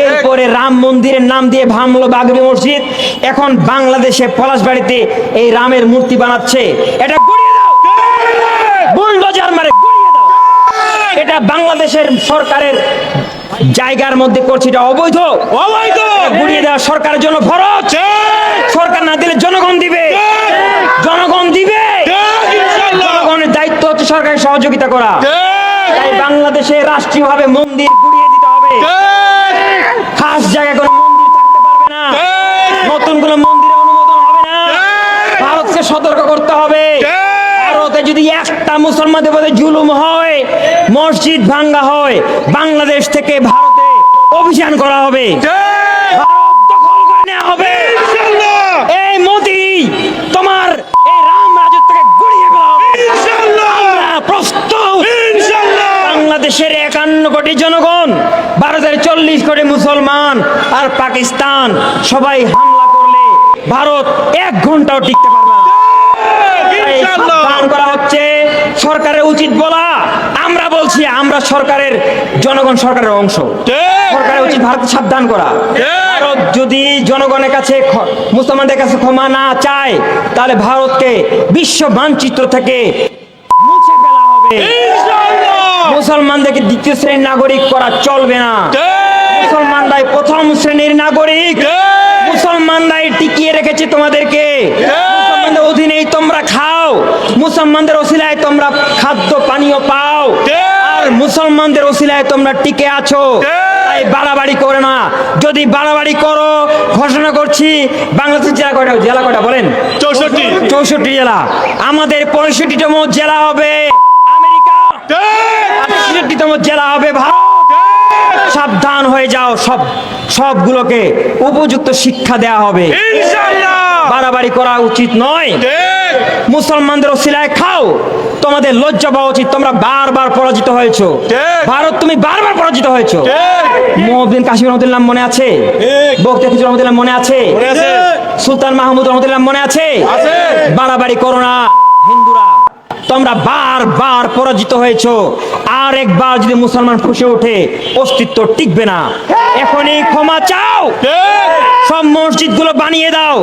এরপরে রাম মন্দিরের নাম দিয়ে ভাঙলো বাবরি মসজিদ। এখন বাংলাদেশে পলাশবাড়িতে এই রামের মূর্তি বানাচ্ছে। এটা গুড়িয়ে দাও, বুলডোজার মারে গুড়িয়ে দাও। এটা বাংলাদেশের সরকারের জায়গার মধ্যে করছে, এটা অবৈধ। অবৈধ গুড়িয়ে দেওয়া সরকারের জন্য ফরজ। সরকার না দিলে জনগণ দিবে, জনগণ দিবে। জনগণের দায়িত্ব হচ্ছে সরকারের সহযোগিতা করা। তাই বাংলাদেশে রাষ্ট্রীয়ভাবে মন্দির গুড়িয়ে দিতে হবে। খাস জায়গায় কোনো মন্দির থাকতে পারবে না, নতুন কোনো মন্দিরের অনুমোদন হবে না। ভারতকে সতর্ক করতে হবে। ভারতে যদি একটা মুসলমানদের প্রতি জুলুম হয়, মসজিদ ভাঙ্গা হয়, বাংলাদেশ থেকে ভারতে অভিযান করা হবে, ভারত দখল করে নেওয়া হবে। এই মোদি, তোমার এই রাম রাজত্বকে গুড়িয়ে ফেলা হবে। আমরা প্রস্তুত। বাংলাদেশের 51 কোটি জনগণ, ভারতের 40 কোটি মুসলমান আর পাকিস্তান সবাই হামলা করলে ভারত 1 ঘন্টাও টিকতে পারবে না। সাবধান করা হচ্ছে। সরকারের উচিত বলা, আমরা বলছি, আমরা সরকারের, জনগণ সরকারের অংশ। সরকারের উচিত ভারতকে সাবধান করা। ভারত যদি জনগণের কাছে, মুসলমানদের কাছে ক্ষমা না চায়, তাহলে ভারতকে বিশ্ব মানচিত্র থেকে মুছে ফেলা হবে। মুসলমানদেরকে দ্বিতীয় শ্রেণীর নাগরিক করা চলবে না। মুসলমানরাই প্রথম শ্রেণীর নাগরিক। মুসলমানরাই টিকিয়ে রেখেছে তোমাদেরকে। মুসলমানদের অধীনেই তোমরা খাও, মুসলমানদের ওসিলায় তোমরা খাদ্য পানীয় পাও, আর মুসলমানদের ওসিলায় তোমরা টিকে আছো। তাই বাড়াবাড়ি করে না। যদি বাড়াবাড়ি করো, ঘোষণা করছি, বাংলাদেশের জেলা কয়টা? জেলা কয়টা বলেন? 64 জেলা। আমাদের 65তম জেলা হবে আমেরিকা, 68তম জেলা হবে ভারত। সাবধান হয়ে যাও। সবগুলোকে উপযুক্ত শিক্ষা দেয়া হবে। বাড়াবাড়ি করা উচিত নয়। মুসলমানদের ওসিলায় খাও, তোমাদের লজ্জা পাওয়া উচিত। তোমরা বারবার পরাজিত হয়েছো। ভারত, তুমি বারবার পরাজিত হয়েছো। মুহিউদ্দিন কাশিম রহমতুল্লাহ মনে আছে? বখতিয়ার খিলজি রহমতুল্লাহ মনে আছে? সুলতান মাহমুদ রহমতুল্লাহ মনে আছে? বাড়াবাড়ি করো না হিন্দুরা, তোমরা বারবার পরাজিত হয়েছো। আর একবার যদি মুসলমান ফুঁসে ওঠে, অস্তিত্ব টিকবে না। এখনই ক্ষমা চাও, সব মসজিদগুলো বানিয়ে দাও।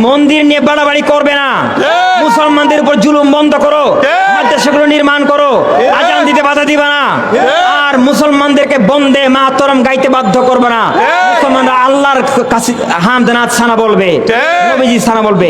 মন্দির নিয়ে বাড়াবাড়ি করবে না। মুসলমানদের উপর জুলুম বন্ধ করো। মাদ্রাসাগুলো নির্মাণ করো। আজান দিতে বাধা দিবে না। আর মুসলমানদেরকে বন্দে মাতরম গাইতে বাধ্য করবে না। মুসলমানরা আল্লাহর কাছে হামদ নাত সানা বলবে, নবীজি সানা বলবে।